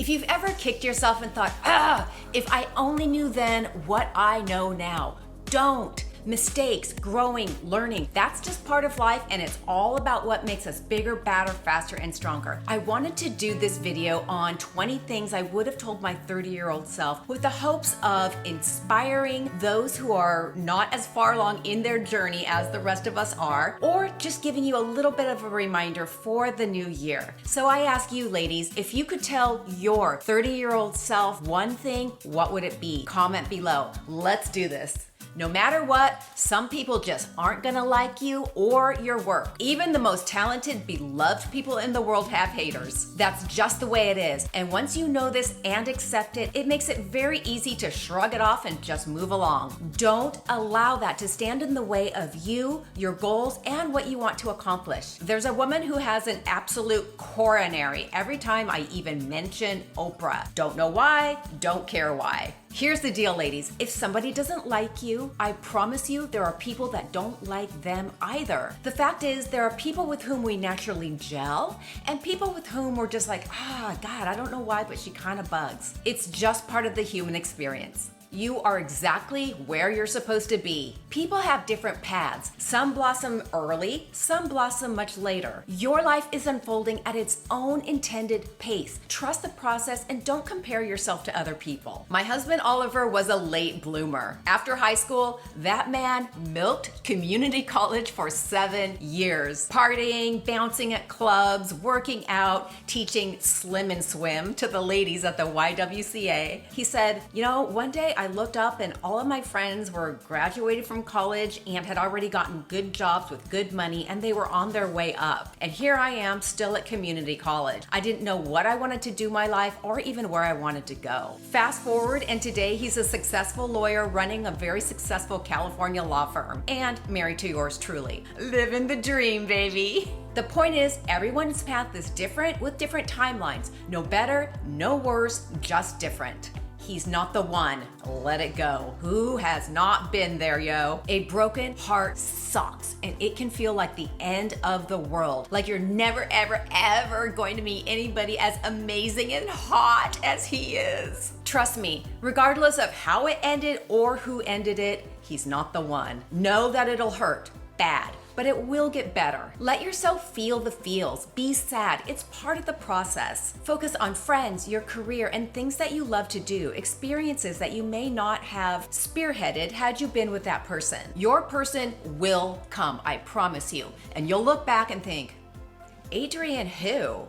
If you've ever kicked yourself and thought, if I only knew then what I know now, don't. Mistakes, growing, learning, that's just part of life, and it's all about what makes us bigger, badder, faster, and stronger. I wanted to do this video on 20 things I would have told my 30-year-old self with the hopes of inspiring those who are not as far along in their journey as the rest of us are, or just giving you a little bit of a reminder for the new year. So I ask you ladies, if you could tell your 30-year-old self one thing, what would it be? Comment below. Let's do this. No matter what, some people just aren't gonna like you or your work. Even the most talented, beloved people in the world have haters. That's just the way it is. And once you know this and accept it, it makes it very easy to shrug it off and just move along. Don't allow that to stand in the way of you, your goals, and what you want to accomplish. There's a woman who has an absolute coronary every time I even mention Oprah. Don't know why, don't care why. Here's the deal, ladies. If somebody doesn't like you, I promise you there are people that don't like them either. The fact is, there are people with whom we naturally gel and people with whom we're just like, God, I don't know why, but she kind of bugs. It's just part of the human experience. You are exactly where you're supposed to be. People have different paths. Some blossom early, some blossom much later. Your life is unfolding at its own intended pace. Trust the process and don't compare yourself to other people. My husband Oliver was a late bloomer. After high school, that man milked community college for 7 years. Partying, bouncing at clubs, working out, teaching slim and swim to the ladies at the YWCA. He said, one day I looked up and all of my friends were graduated from college and had already gotten good jobs with good money, and they were on their way up. And here I am still at community college. I didn't know what I wanted to do my life or even where I wanted to go. Fast forward, and today he's a successful lawyer running a very successful California law firm and married to yours truly. Living the dream, baby. The point is, everyone's path is different with different timelines. No better, no worse, just different. He's not the one. Let it go. Who has not been there, yo? A broken heart sucks, and it can feel like the end of the world. Like you're never, ever, ever going to meet anybody as amazing and hot as he is. Trust me, regardless of how it ended or who ended it, he's not the one. Know that it'll hurt bad, but it will get better. Let yourself feel the feels. Be sad. It's part of the process. Focus on friends, your career, and things that you love to do, experiences that you may not have spearheaded had you been with that person. Your person will come, I promise you. And you'll look back and think, Adrian who?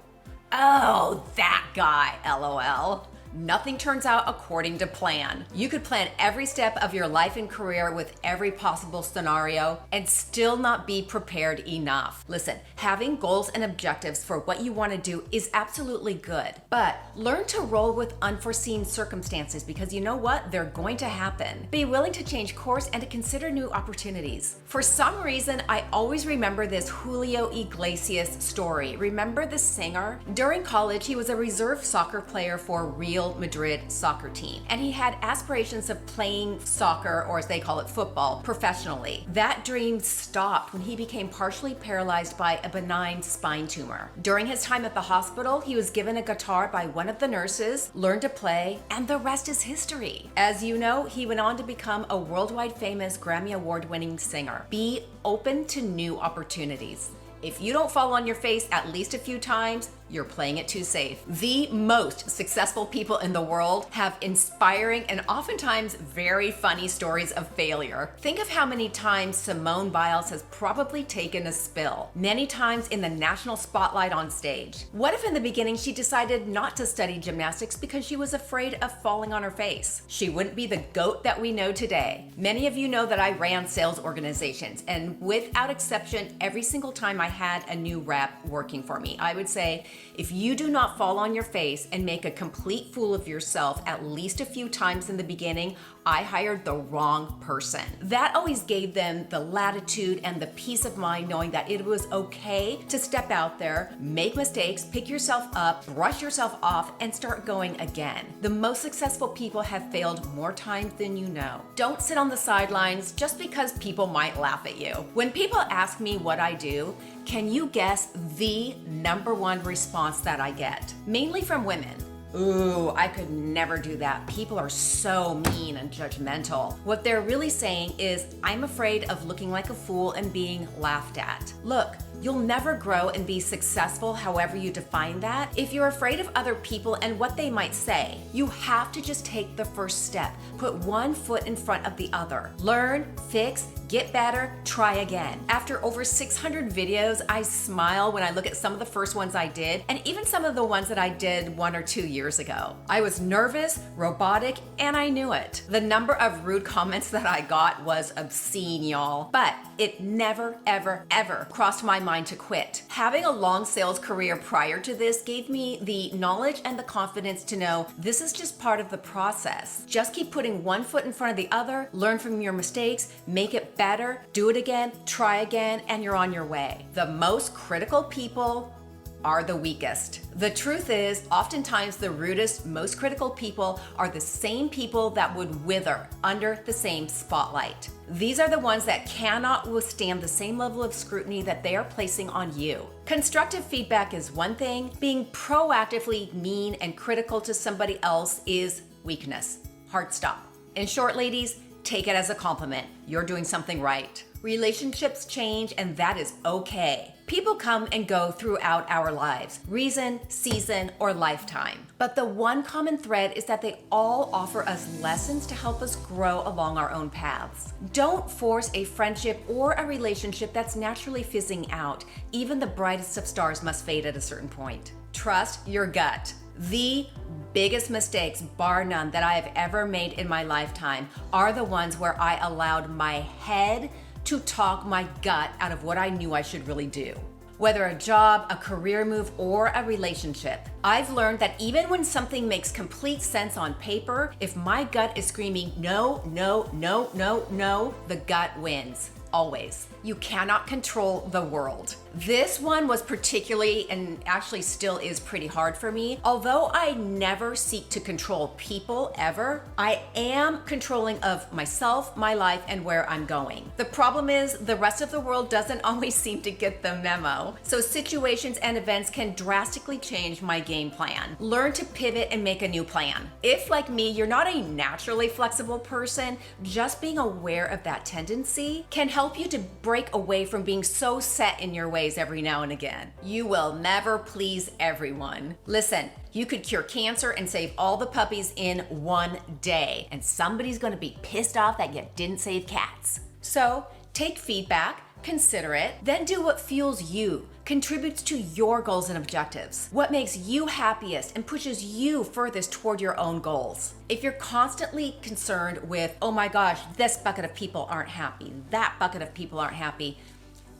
Oh, that guy, LOL. Nothing turns out according to plan. You could plan every step of your life and career with every possible scenario and still not be prepared enough. Listen, having goals and objectives for what you want to do is absolutely good, but learn to roll with unforeseen circumstances because you know what? They're going to happen. Be willing to change course and to consider new opportunities. For some reason, I always remember this Julio Iglesias story. Remember the singer? During college, he was a reserve soccer player for Real Madrid soccer team, and he had aspirations of playing soccer, or as they call it, football, professionally. That dream stopped when he became partially paralyzed by a benign spine tumor. During his time at the hospital, he was given a guitar by one of the nurses, learned to play, and the rest is history. As you know, he went on to become a worldwide famous Grammy Award-winning singer. Be open to new opportunities. If you don't fall on your face at least a few times, you're playing it too safe. The most successful people in the world have inspiring and oftentimes very funny stories of failure. Think of how many times Simone Biles has probably taken a spill, many times in the national spotlight on stage. What if in the beginning she decided not to study gymnastics because she was afraid of falling on her face? She wouldn't be the GOAT that we know today. Many of you know that I ran sales organizations, and without exception, every single time I had a new rep working for me, I would say, if you do not fall on your face and make a complete fool of yourself at least a few times in the beginning, I hired the wrong person. That always gave them the latitude and the peace of mind knowing that it was okay to step out there, make mistakes, pick yourself up, brush yourself off, and start going again. The most successful people have failed more times than you know. Don't sit on the sidelines just because people might laugh at you. When people ask me what I do, can you guess the #1 response that I get? Mainly from women. Ooh, I could never do that. People are so mean and judgmental. What they're really saying is, I'm afraid of looking like a fool and being laughed at. Look, you'll never grow and be successful however you define that if you're afraid of other people and what they might say. You have to just take the first step. Put one foot in front of the other. Learn, fix, get better, try again. After over 600 videos, I smile when I look at some of the first ones I did, and even some of the ones that I did 1 or 2 years ago. I was nervous, robotic, and I knew it. The number of rude comments that I got was obscene, y'all. But it never, ever, ever crossed my mind to quit. Having a long sales career prior to this gave me the knowledge and the confidence to know this is just part of the process. Just keep putting one foot in front of the other, learn from your mistakes, make it better, do it again, try again, and you're on your way. The most critical people are the weakest. The truth is, oftentimes the rudest, most critical people are the same people that would wither under the same spotlight. These are the ones that cannot withstand the same level of scrutiny that they are placing on you. Constructive feedback is one thing. Being proactively mean and critical to somebody else is weakness. Hard stop. In short, ladies, take it as a compliment. You're doing something right. Relationships change, and that is okay. People come and go throughout our lives, reason, season, or lifetime. But the one common thread is that they all offer us lessons to help us grow along our own paths. Don't force a friendship or a relationship that's naturally fizzing out. Even the brightest of stars must fade at a certain point. Trust your gut. The biggest mistakes, bar none, that I have ever made in my lifetime are the ones where I allowed my head to talk my gut out of what I knew I should really do. Whether a job, a career move, or a relationship, I've learned that even when something makes complete sense on paper, if my gut is screaming no, no, no, no, no, the gut wins. Always. You cannot control the world. This one was particularly, and actually still is pretty hard for me. Although I never seek to control people ever, I am controlling of myself, my life, and where I'm going. The problem is the rest of the world doesn't always seem to get the memo. So situations and events can drastically change my game plan. Learn to pivot and make a new plan. If, like me, you're not a naturally flexible person, just being aware of that tendency can help you to break away from being so set in your ways every now and again. You will never please everyone. Listen, you could cure cancer and save all the puppies in 1 day, and somebody's gonna be pissed off that you didn't save cats. So take feedback, consider it, then do what fuels you, contributes to your goals and objectives, what makes you happiest and pushes you furthest toward your own goals. If you're constantly concerned with, oh my gosh, this bucket of people aren't happy, that bucket of people aren't happy,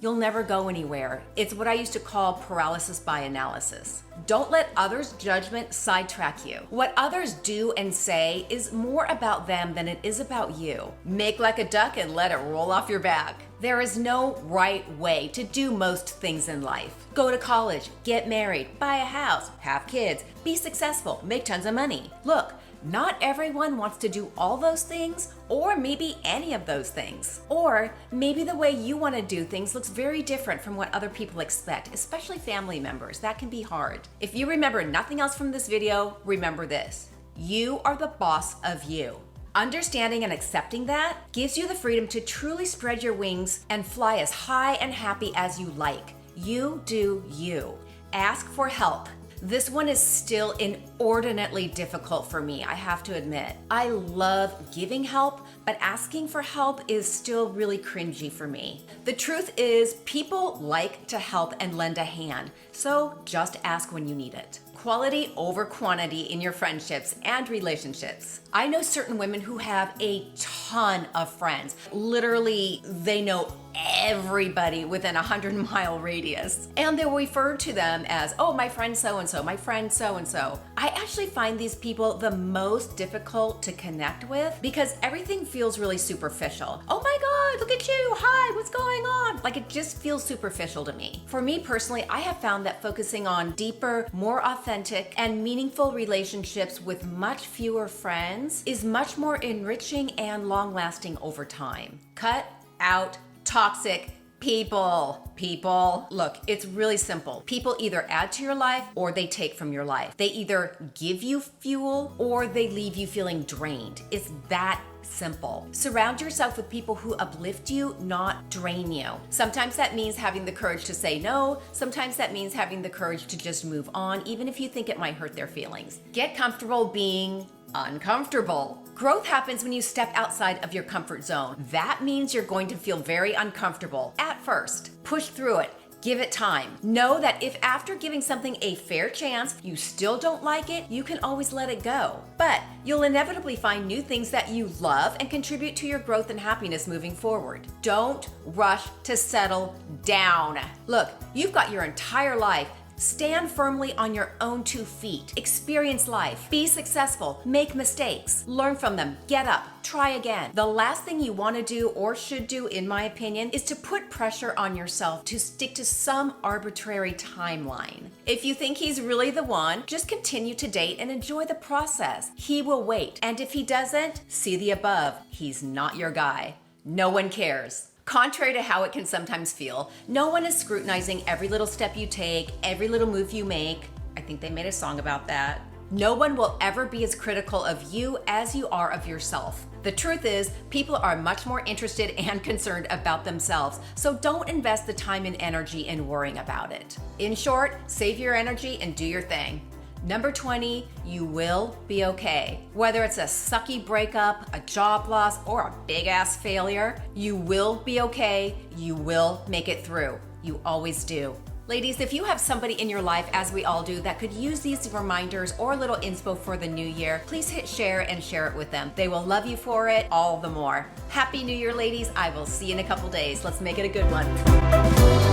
you'll never go anywhere. It's what I used to call paralysis by analysis. Don't let others' judgment sidetrack you. What others do and say is more about them than it is about you. Make like a duck and let it roll off your back. There is no right way to do most things in life. Go to college, get married, buy a house, have kids, be successful, make tons of money. Look, not everyone wants to do all those things, or maybe any of those things. Or maybe the way you want to do things looks very different from what other people expect, especially family members. That can be hard. If you remember nothing else from this video, remember this. You are the boss of you. Understanding and accepting that gives you the freedom to truly spread your wings and fly as high and happy as you like. You do you. Ask for help. This one is still inordinately difficult for me, I have to admit. I love giving help, but asking for help is still really cringy for me. The truth is, people like to help and lend a hand, so just ask when you need it. Quality over quantity in your friendships and relationships. I know certain women who have a ton of friends. Literally, they know everybody within a 100-mile radius. And they'll refer to them as, oh, my friend so-and-so, my friend so-and-so. I actually find these people the most difficult to connect with because everything feels really superficial. Oh my God, look at you, hi, what's going on? Like it just feels superficial to me. For me personally, I have found that focusing on deeper, more authentic, and meaningful relationships with much fewer friends is much more enriching and long-lasting over time. Cut out toxic People. Look, it's really simple. People either add to your life or they take from your life. They either give you fuel or they leave you feeling drained. It's that simple. Surround yourself with people who uplift you, not drain you. Sometimes that means having the courage to say no. Sometimes that means having the courage to just move on, even if you think it might hurt their feelings. Get comfortable being uncomfortable. Growth happens when you step outside of your comfort zone. That means you're going to feel very uncomfortable at first. Push through it. Give it time. Know that if after giving something a fair chance, you still don't like it, you can always let it go. But you'll inevitably find new things that you love and contribute to your growth and happiness moving forward. Don't rush to settle down. Look, you've got your entire life. Stand firmly on your own 2 feet. Experience life. Be successful. Make mistakes. Learn from them. Get up. Try again. The last thing you want to do or should do, in my opinion, is to put pressure on yourself to stick to some arbitrary timeline. If you think he's really the one, just continue to date and enjoy the process. He will wait. And if he doesn't, see the above. He's not your guy. No one cares. Contrary to how it can sometimes feel, no one is scrutinizing every little step you take, every little move you make. I think they made a song about that. No one will ever be as critical of you as you are of yourself. The truth is, people are much more interested and concerned about themselves, so don't invest the time and energy in worrying about it. In short, save your energy and do your thing. Number 20, you will be okay. Whether it's a sucky breakup, a job loss, or a big ass failure, you will be okay. You will make it through. You always do. Ladies, if you have somebody in your life, as we all do, that could use these reminders or little inspo for the new year, please hit share and share it with them. They will love you for it all the more. Happy New Year, ladies. I will see you in a couple days. Let's make it a good one.